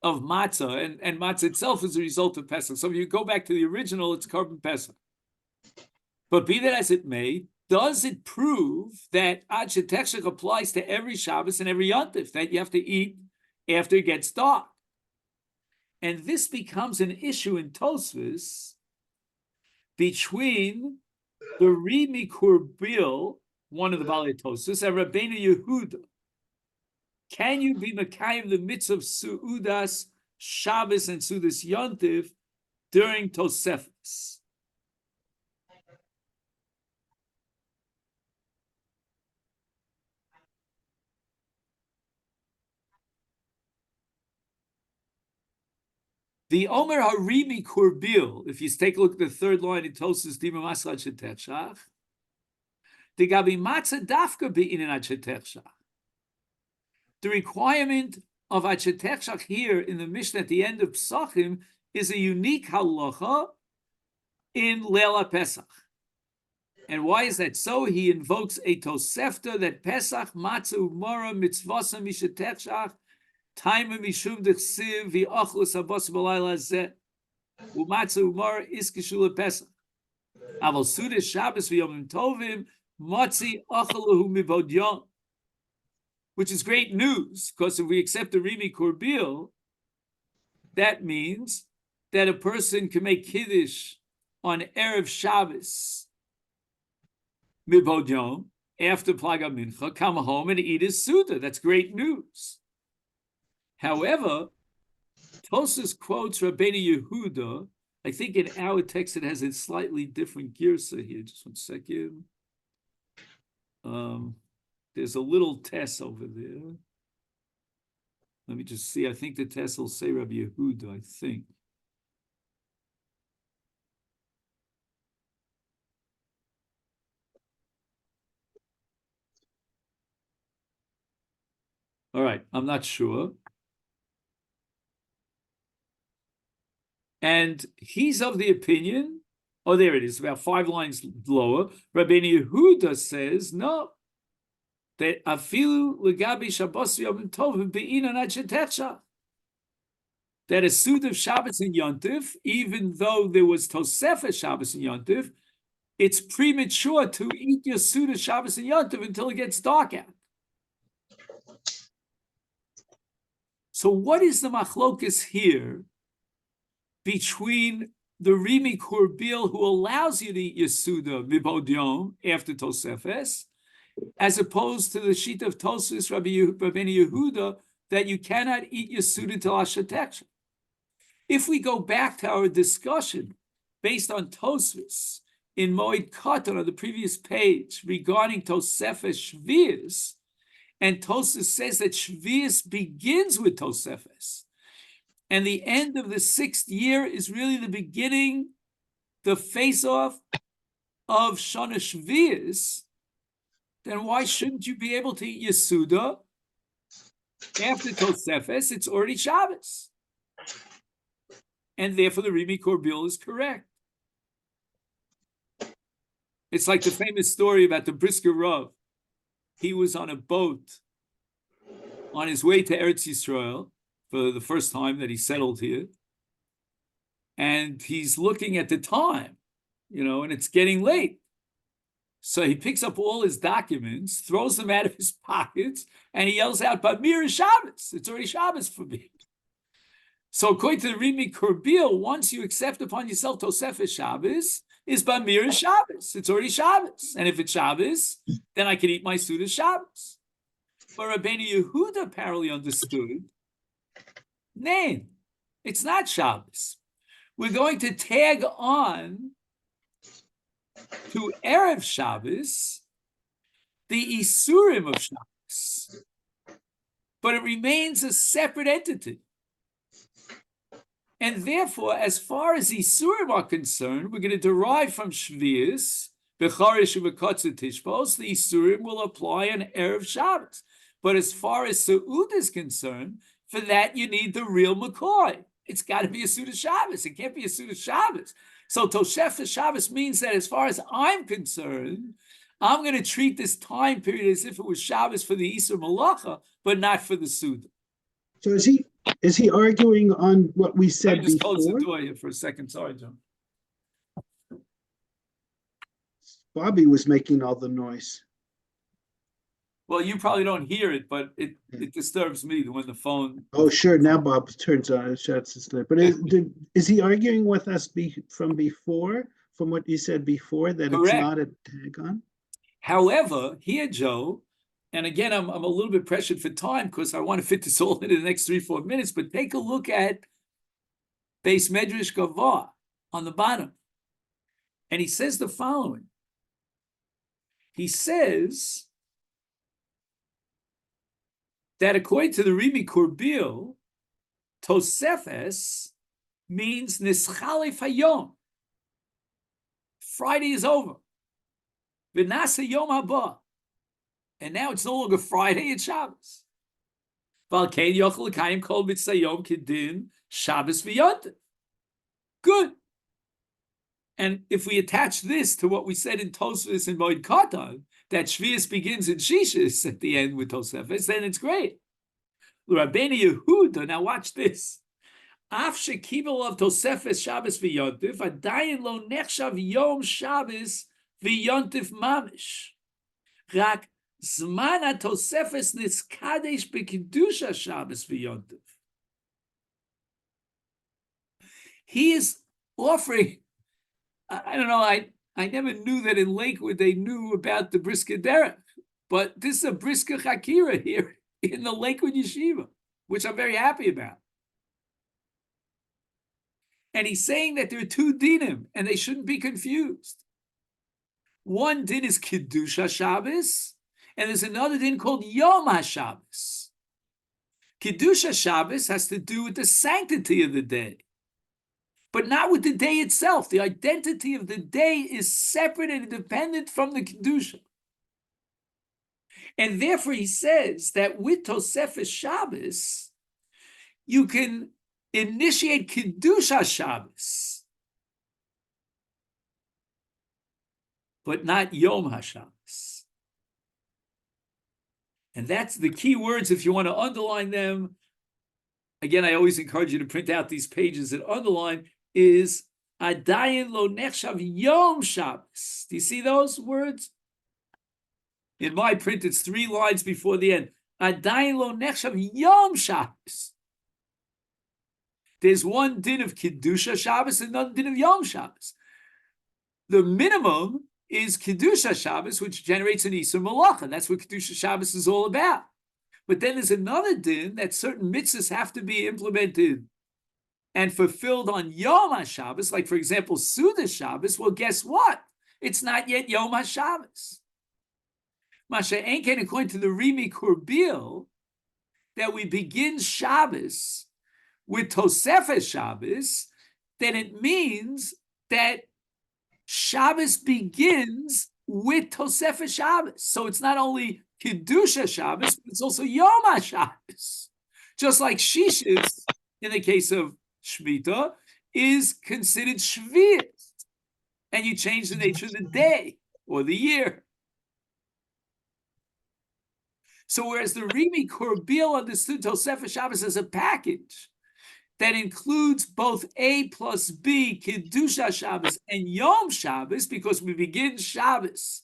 matzah, and matzah itself is a result of Pesach. So if you go back to the original, it's Korban Pesach. But be that as it may, does it prove that Ad Shetechshach applies to every Shabbos and every Yontif, that you have to eat after it gets dark? And this becomes an issue in Tosefes between the Rimi Kurbil, one of the Balei Tosefes, and Rabbeinu Yehuda. Can you be Mekayim the mitzvah of Su'udas Shabbos and Sudas Yontif during Tosefes? The Omer Harimi Kurbil, if you take a look at the third line in Tosefes Dima Maslat Shetechshach, the Gabi Matzah Dafka Be'inin Ad Shetechshach. The requirement of Achetechshach here in the Mishnah at the end of Psachim is a unique halacha in Leila Pesach. And why is that so? He invokes a Tosefta that Pesach matzah umara mitzvasa mishetechshach taima mishum dechsiv v'achlus habas b'layla zeh u'matzah umara iskishul Pesach. Aval sudas Shabbos v'yomim tovim matzi achalahu mibodyon. Which is great news, because if we accept the Rimi Korbil, that means that a person can make Kiddush on Erev Shabbos Mibod Yom, after Plaga Mincha, come home and eat his Suda. That's great news. However, Tosefes quotes Rabbeinu Yehuda. I think in our text it has a slightly different girsa here. Just 1 second. There's a little test over there. Let me just see. I think the test will say Rabbi Yehuda, I think. All right, I'm not sure. And he's of the opinion, oh, there it is, about 5 lines lower. Rabbeinu Yehuda says, no, that afilu legabi Shabbos v'yomim tovim be'inan achetechshach. That a suit of Shabbos and Yontif, even though there was Tosefes Shabbos and Yontif, it's premature to eat your suit of Shabbos and Yontif until it gets dark out. So what is the machlokas here between the Rimi Korbil, who allows you to eat your Suda mibod yom after Tosefes, as opposed to the sheet of Tosefes Rabbeinu Yehuda that you cannot eat your Suda till Ashetechshach? If we go back to our discussion based on Tosefes in Moed Katan on the previous page regarding Tosefes Shvius, and Tosefes says that Shvius begins with Tosefes, and the end of the 6th year is really the beginning, the face-off of Shana Shvius, then why shouldn't you be able to eat your Suda after Tosefes? It's already Shabbos. And therefore the Rimi Korbil is correct. It's like the famous story about the Brisker Rav. He was on a boat on his way to Eretz Yisrael for the first time that he settled here. And he's looking at the time, and it's getting late. So he picks up all his documents, throws them out of his pockets, and he yells out, "Bamir is Shabbos. It's already Shabbos for me." So according to the Rimi Korbil, once you accept upon yourself Tosefes Shabbos, is Bamir is Shabbos. It's already Shabbos. And if it's Shabbos, then I can eat my Suda Shabbos. But Rabbeinu Yehuda apparently understood, nay, it's not Shabbos. We're going to tag on to Erev Shabbos the Isurim of Shabbos. But it remains a separate entity. And therefore, as far as Isurim are concerned, we're going to derive from Shvius, Becharish Uvekotzer Tishbos, the Isurim will apply on Erev Shabbos. But as far as Su'ud is concerned, for that you need the real McCoy. It's got to be a Suda Shabbos. It can't be a Suda Shabbos. So Tosefes Shabbos means that as far as I'm concerned, I'm going to treat this time period as if it was Shabbos for the Isur Malacha, but not for the Suda. So is he arguing on what we said I just before? closed the door here for a second. Sorry, John. Bobby was making all the noise. Well, you probably don't hear it, but it disturbs me when the phone. Oh, sure. Now Bob turns on and shuts his lid. But is he arguing with us from before, from what you said before, that Correct. It's not a tag on? However, here, Joe, and again, I'm a little bit pressured for time because I want to fit this all into the next 3-4 minutes, but take a look at Beis Medrash Gavah on the bottom. And he says the following. He says that according to the Rimi Korbil, Tosefes means Nischalef Hayom. Friday is over. V'nasa Yom Haba. And now it's no longer Friday, it's Shabbos. Valkein yochel l'kayim kol mitzvah yom kedin Shabbos v'yontif. Good. And if we attach this to what we said in Tosefes and Moed Katan, that Shvius begins in Shishis at the end with Tosefes, then it's great. Rabbeinu Yehuda, now watch this. Af shekibel of Tosefes Shabbos v'yontif, adayin lo nechshav yom Shabbos v'yontif mamish. Rak zman ha-Tosefes niskadesh b'kedusha Shabbos v'yontif. He is offering, I don't know, I never knew that in Lakewood they knew about the Brisker Derech, but this is a Brisker Chakira here in the Lakewood Yeshiva, which I'm very happy about. And he's saying that there are two dinim, and they shouldn't be confused. One din is Kedusha Shabbos, and there's another din called Yom HaShabbos. Kedusha Shabbos has to do with the sanctity of the day, but not with the day itself. The identity of the day is separate and independent from the Kedusha. And therefore he says that with Tosefes Shabbos, you can initiate Kedusha Shabbos, but not Yom HaShabbos. And that's the key words if you want to underline them. Again, I always encourage you to print out these pages and underline is Adayin lo nechshav Yom Shabbos. Do you see those words? In my print, it's 3 lines before the end. Adayin lo nechshav Yom Shabbos. There's one din of Kedusha Shabbos and another din of Yom Shabbos. The minimum is Kedusha Shabbos, which generates an Isur Malacha. That's what Kedusha Shabbos is all about. But then there's another din that certain mitzvahs have to be implemented and fulfilled on Yom HaShabbos, like, for example, Suda Shabbos. Well, guess what? It's not yet Yom HaShabbos. Masha Enken, according to the Rimi Kurbil, that we begin Shabbos with Tosefes Shabbos, then it means that Shabbos begins with Tosefes Shabbos. So it's not only Kedusha Shabbos, but it's also Yom HaShabbos. Just like Shishis, in the case of Shemitah, is considered Shvius. And you change the nature of the day or the year. So whereas the Rimi Kurbil understood Tosefes Shabbos as a package that includes both A plus B, Kedusha Shabbos, and Yom Shabbos, because we begin Shabbos,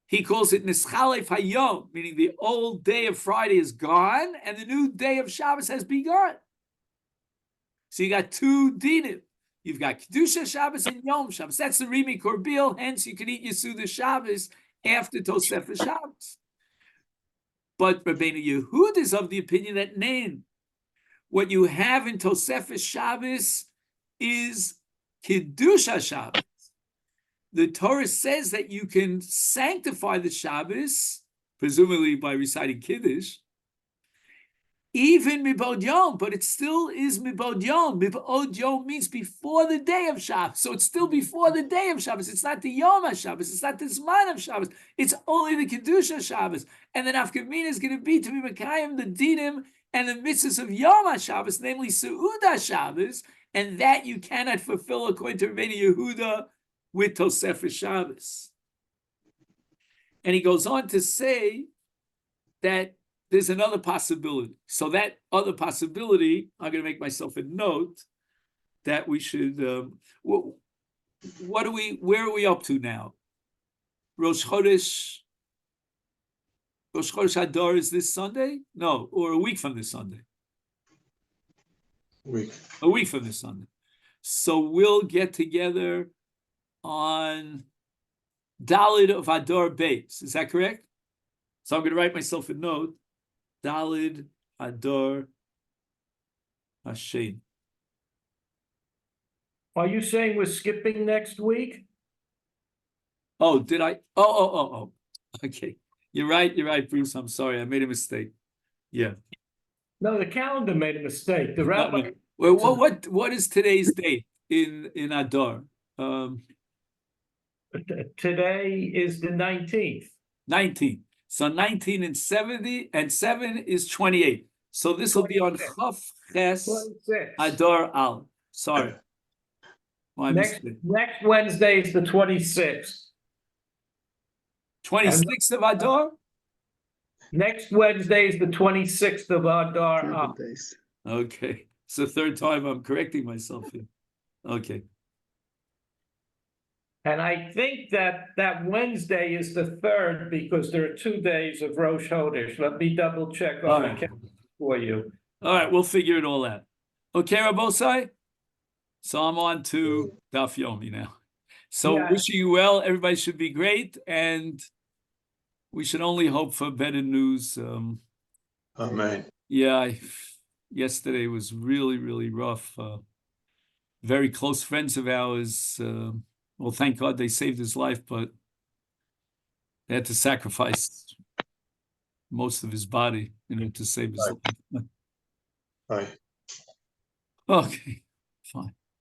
he calls it Nischalef Hayom, meaning the old day of Friday is gone and the new day of Shabbos has begun. So you got 2 dinim. You've got Kedusha Shabbos and Yom Shabbos. That's the Rimi Korbil. Hence, you can eat Yesuda Shabbos after Tosefes Shabbos. But Rabbeinu Yehuda is of the opinion that Nain, what you have in Tosefes Shabbos is Kedusha Shabbos. The Torah says that you can sanctify the Shabbos, presumably by reciting Kiddush, even Mibod Yom, but it still is Mibod Yom. Mibod Yom means before the day of Shabbos. So it's still before the day of Shabbos. It's not the Yom HaShabbos. It's not the Zman of Shabbos. It's only the Kedusha Shabbos. And then Afkamina is going to be Mekayim, the Dinim, and the mitzvahs of Yom HaShabbos, namely Seudah Shabbos, and that you cannot fulfill according to Rabbeinu Yehuda with Tosefes Shabbos. And he goes on to say that there's another possibility. So that other possibility, I'm going to make myself a note that we should. Where are we up to now? Rosh Chodesh Hadar is this Sunday? No, or a week from this Sunday. A week from this Sunday. So we'll get together on Dalid of Hadar Beis. Is that correct? So I'm going to write myself a note. Dalid Hadar Hashem. Are you saying we're skipping next week? Oh, did I? Oh. Okay. You're right, Bruce. I'm sorry. I made a mistake. Yeah. No, the calendar made a mistake. The rabbi. No. Well, what is today's date in Adar? Today is the 19th. 19. So 19 and 70 and 7 is 28. So this will be on 26. Chaf Ches 26. Adar Al. Sorry. My Next mistake. Wednesday is the 26th. 26th of Adar? Next Wednesday is the 26th of Adar. 7 days. Okay. It's the third time I'm correcting myself here. Okay. And I think that Wednesday is the 3rd because there are 2 days of Rosh Chodesh. Let me double check All on the right. calendar for you. All right, we'll figure it all out. Okay, Rabosai? So I'm on to Daf Yomi now. So Yeah. wishing you well. Everybody should be great, and we should only hope for better news. Amen. Yeah, yesterday was really, really rough. Very close friends of ours. Well, thank God they saved his life, but they had to sacrifice most of his body, to save his life. Right. Okay, fine.